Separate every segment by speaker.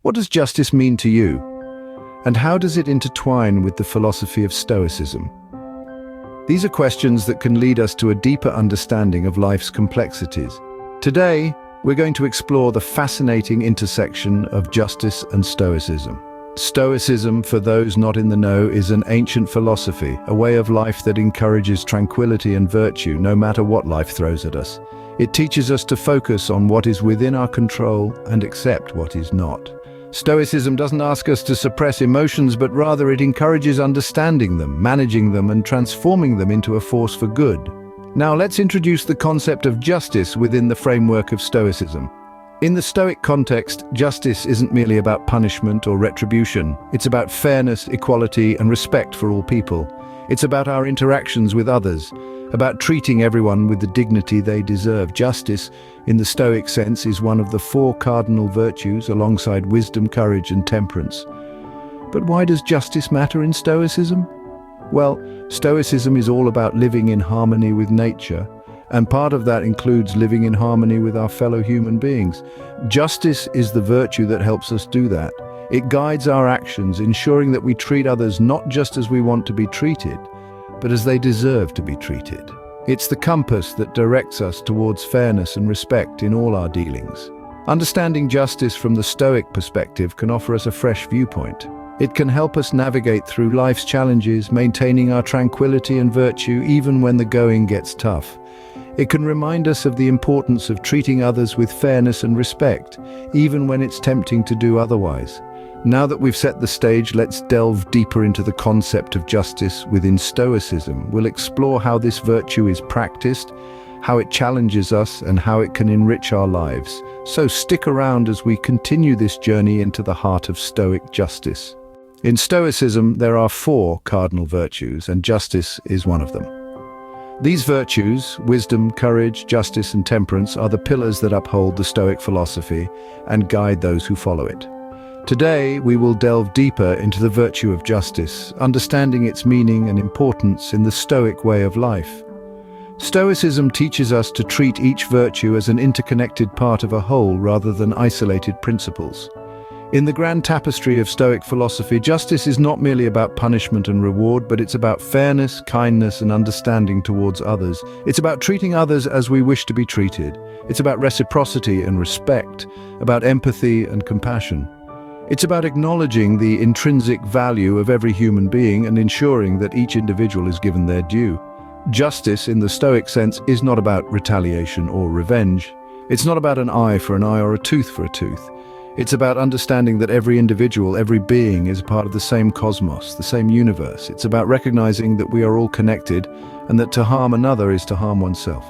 Speaker 1: What does justice mean to you? And how does it intertwine with the philosophy of Stoicism? These are questions that can lead us to a deeper understanding of life's complexities. Today, we're going to explore the fascinating intersection of justice and Stoicism. Stoicism, for those not in the know, is an ancient philosophy, a way of life that encourages tranquility and virtue no matter what life throws at us. It teaches us to focus on what is within our control and accept what is not. Stoicism doesn't ask us to suppress emotions, but rather it encourages understanding them, managing them, and transforming them into a force for good. Now let's introduce the concept of justice within the framework of Stoicism. In the Stoic context, justice isn't merely about punishment or retribution. It's about fairness, equality, and respect for all people. It's about our interactions with others, about treating everyone with the dignity they deserve. Justice, in the Stoic sense, is one of the four cardinal virtues alongside wisdom, courage, and temperance. But why does justice matter in Stoicism? Well, Stoicism is all about living in harmony with nature, and part of that includes living in harmony with our fellow human beings. Justice is the virtue that helps us do that. It guides our actions, ensuring that we treat others not just as we want to be treated, but as they deserve to be treated. It's the compass that directs us towards fairness and respect in all our dealings. Understanding justice from the Stoic perspective can offer us a fresh viewpoint. It can help us navigate through life's challenges, maintaining our tranquility and virtue even when the going gets tough. It can remind us of the importance of treating others with fairness and respect, even when it's tempting to do otherwise. Now that we've set the stage, let's delve deeper into the concept of justice within Stoicism. We'll explore how this virtue is practiced, how it challenges us, and how it can enrich our lives. So stick around as we continue this journey into the heart of Stoic justice. In Stoicism, there are four cardinal virtues, and justice is one of them. These virtues, wisdom, courage, justice, and temperance, are the pillars that uphold the Stoic philosophy and guide those who follow it. Today, we will delve deeper into the virtue of justice, understanding its meaning and importance in the Stoic way of life. Stoicism teaches us to treat each virtue as an interconnected part of a whole rather than isolated principles. In the grand tapestry of Stoic philosophy, justice is not merely about punishment and reward, but it's about fairness, kindness, and understanding towards others. It's about treating others as we wish to be treated. It's about reciprocity and respect, about empathy and compassion. It's about acknowledging the intrinsic value of every human being and ensuring that each individual is given their due. Justice, in the Stoic sense, is not about retaliation or revenge. It's not about an eye for an eye or a tooth for a tooth. It's about understanding that every individual, every being is part of the same cosmos, the same universe. It's about recognizing that we are all connected and that to harm another is to harm oneself.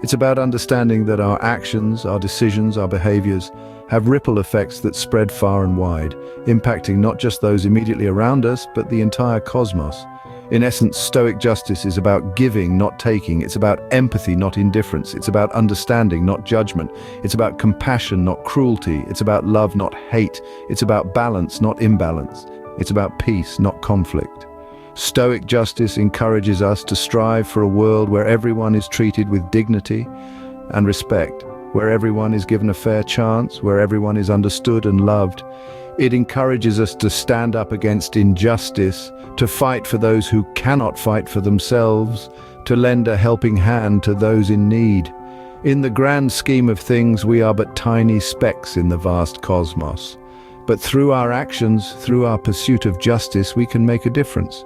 Speaker 1: It's about understanding that our actions, our decisions, our behaviors have ripple effects that spread far and wide, impacting not just those immediately around us, but the entire cosmos. In essence, Stoic justice is about giving, not taking. It's about empathy, not indifference. It's about understanding, not judgment. It's about compassion, not cruelty. It's about love, not hate. It's about balance, not imbalance. It's about peace, not conflict. Stoic justice encourages us to strive for a world where everyone is treated with dignity and respect, where everyone is given a fair chance, where everyone is understood and loved. It encourages us to stand up against injustice, to fight for those who cannot fight for themselves, to lend a helping hand to those in need. In the grand scheme of things, we are but tiny specks in the vast cosmos. But through our actions, through our pursuit of justice, we can make a difference.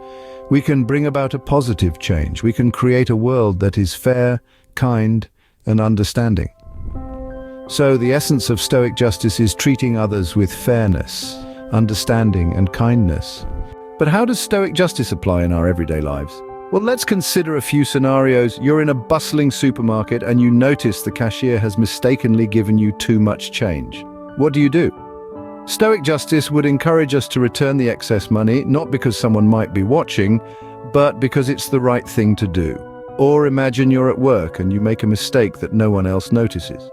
Speaker 1: We can bring about a positive change. We can create a world that is fair, kind, and understanding. So the essence of Stoic justice is treating others with fairness, understanding, and kindness. But how does Stoic justice apply in our everyday lives? Well, let's consider a few scenarios. You're in a bustling supermarket and you notice the cashier has mistakenly given you too much change. What do? Stoic justice would encourage us to return the excess money, not because someone might be watching, but because it's the right thing to do. Or imagine you're at work and you make a mistake that no one else notices.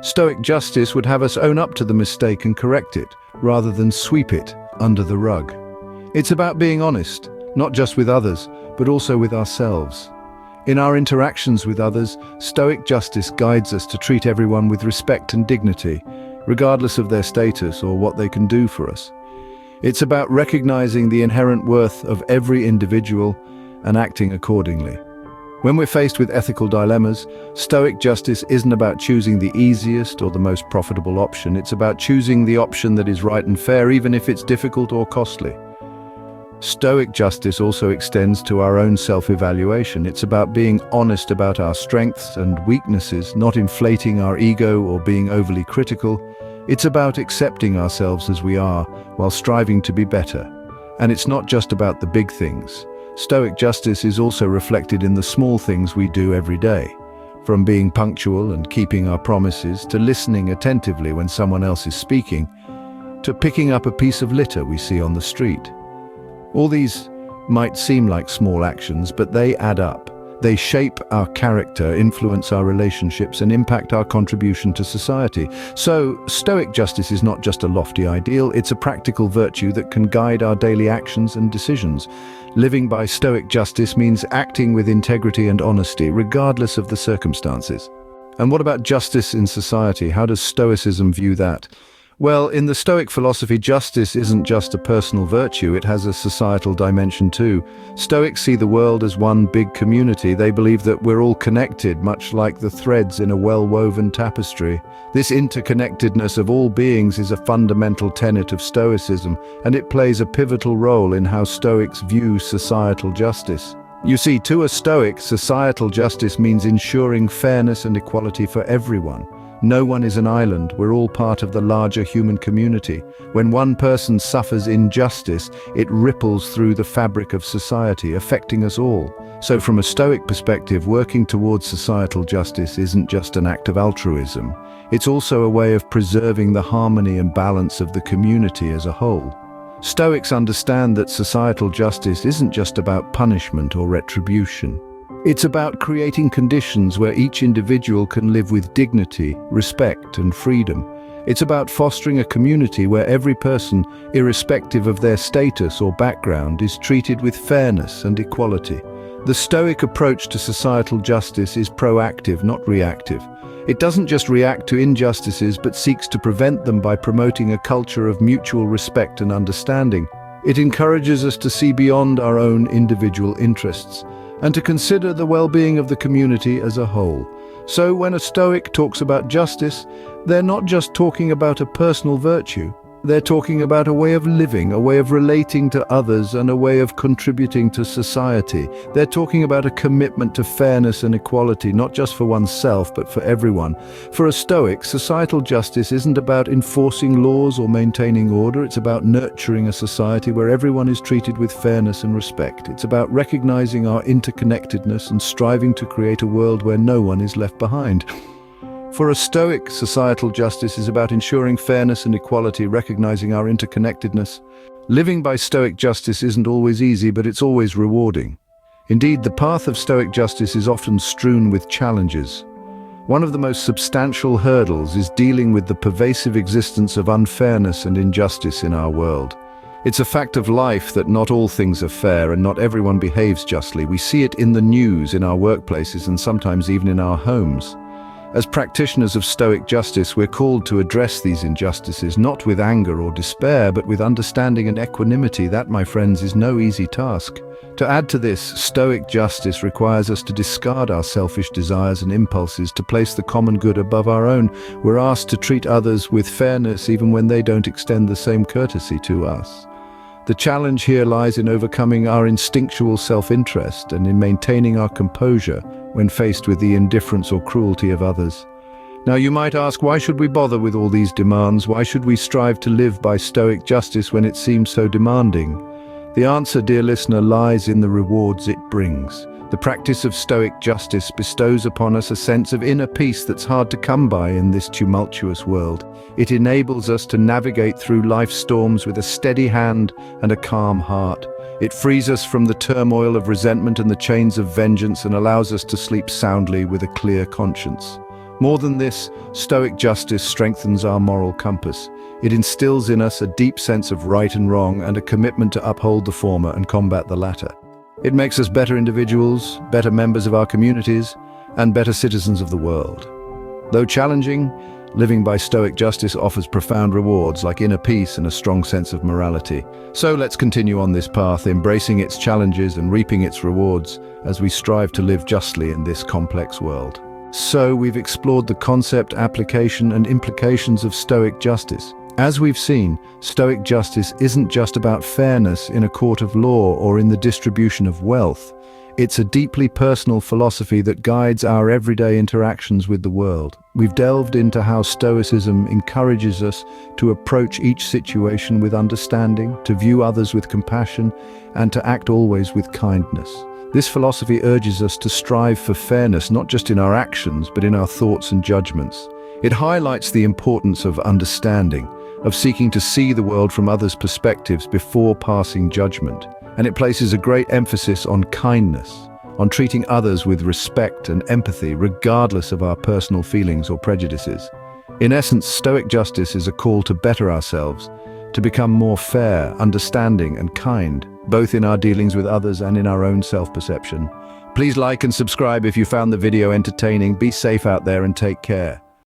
Speaker 1: Stoic justice would have us own up to the mistake and correct it, rather than sweep it under the rug. It's about being honest, not just with others, but also with ourselves. In our interactions with others, Stoic justice guides us to treat everyone with respect and dignity. regardless of their status or what they can do for us. It's about recognizing the inherent worth of every individual and acting accordingly. When we're faced with ethical dilemmas, Stoic justice isn't about choosing the easiest or the most profitable option. It's about choosing the option that is right and fair, even if it's difficult or costly. Stoic justice also extends to our own self-evaluation. It's about being honest about our strengths and weaknesses, not inflating our ego or being overly critical. It's about accepting ourselves as we are, while striving to be better. And it's not just about the big things. Stoic justice is also reflected in the small things we do every day, from being punctual and keeping our promises, to listening attentively when someone else is speaking, to picking up a piece of litter we see on the street. All these might seem like small actions, but they add up. They shape our character, influence our relationships, and impact our contribution to society. So, Stoic justice is not just a lofty ideal, it's a practical virtue that can guide our daily actions and decisions. Living by Stoic justice means acting with integrity and honesty, regardless of the circumstances. And what about justice in society? How does Stoicism view that? Well, in the Stoic philosophy, justice isn't just a personal virtue, it has a societal dimension too. Stoics see the world as one big community. They believe that we're all connected, much like the threads in a well-woven tapestry. This interconnectedness of all beings is a fundamental tenet of Stoicism, and it plays a pivotal role in how Stoics view societal justice. You see, to a Stoic, societal justice means ensuring fairness and equality for everyone. No one is an island, we're all part of the larger human community. When one person suffers injustice, it ripples through the fabric of society, affecting us all. So from a Stoic perspective, working towards societal justice isn't just an act of altruism. It's also a way of preserving the harmony and balance of the community as a whole. Stoics understand that societal justice isn't just about punishment or retribution. It's about creating conditions where each individual can live with dignity, respect, and freedom. It's about fostering a community where every person, irrespective of their status or background, is treated with fairness and equality. The Stoic approach to societal justice is proactive, not reactive. It doesn't just react to injustices, but seeks to prevent them by promoting a culture of mutual respect and understanding. It encourages us to see beyond our own individual interests and to consider the well-being of the community as a whole. So when a Stoic talks about justice, they're not just talking about a personal virtue. They're talking about a way of living, a way of relating to others, and a way of contributing to society. They're talking about a commitment to fairness and equality, not just for oneself, but for everyone. For a Stoic, societal justice isn't about enforcing laws or maintaining order. It's about nurturing a society where everyone is treated with fairness and respect. It's about recognizing our interconnectedness and striving to create a world where no one is left behind. For a Stoic, societal justice is about ensuring fairness and equality, recognizing our interconnectedness. Living by Stoic justice isn't always easy, but it's always rewarding. Indeed, the path of Stoic justice is often strewn with challenges. One of the most substantial hurdles is dealing with the pervasive existence of unfairness and injustice in our world. It's a fact of life that not all things are fair and not everyone behaves justly. We see it in the news, in our workplaces, and sometimes even in our homes. As practitioners of Stoic justice, we're called to address these injustices, not with anger or despair, but with understanding and equanimity. That, my friends, is no easy task. To add to this, Stoic justice requires us to discard our selfish desires and impulses, to place the common good above our own. We're asked to treat others with fairness even when they don't extend the same courtesy to us. The challenge here lies in overcoming our instinctual self-interest and in maintaining our composure when faced with the indifference or cruelty of others. Now you might ask, why should we bother with all these demands? Why should we strive to live by Stoic justice when it seems so demanding? The answer, dear listener, lies in the rewards it brings. The practice of Stoic justice bestows upon us a sense of inner peace that's hard to come by in this tumultuous world. It enables us to navigate through life's storms with a steady hand and a calm heart. It frees us from the turmoil of resentment and the chains of vengeance and allows us to sleep soundly with a clear conscience. More than this, Stoic justice strengthens our moral compass. It instills in us a deep sense of right and wrong and a commitment to uphold the former and combat the latter. It makes us better individuals, better members of our communities, and better citizens of the world. Though challenging, Living by Stoic justice offers profound rewards like inner peace and a strong sense of morality. So let's continue on this path, embracing its challenges and reaping its rewards as we strive to live justly in this complex world. So we've explored the concept, application, and implications of Stoic justice. As we've seen, Stoic justice isn't just about fairness in a court of law or in the distribution of wealth. It's a deeply personal philosophy that guides our everyday interactions with the world. We've delved into how Stoicism encourages us to approach each situation with understanding, to view others with compassion, and to act always with kindness. This philosophy urges us to strive for fairness not just in our actions, but in our thoughts and judgments. It highlights the importance of understanding, of seeking to see the world from others' perspectives before passing judgment. And it places a great emphasis on kindness, on treating others with respect and empathy regardless of our personal feelings or prejudices. In essence, Stoic justice is a call to better ourselves, to become more fair, understanding, and kind, both in our dealings with others and in our own self-perception. Please like and subscribe if you found the video entertaining. Be safe out there and take care.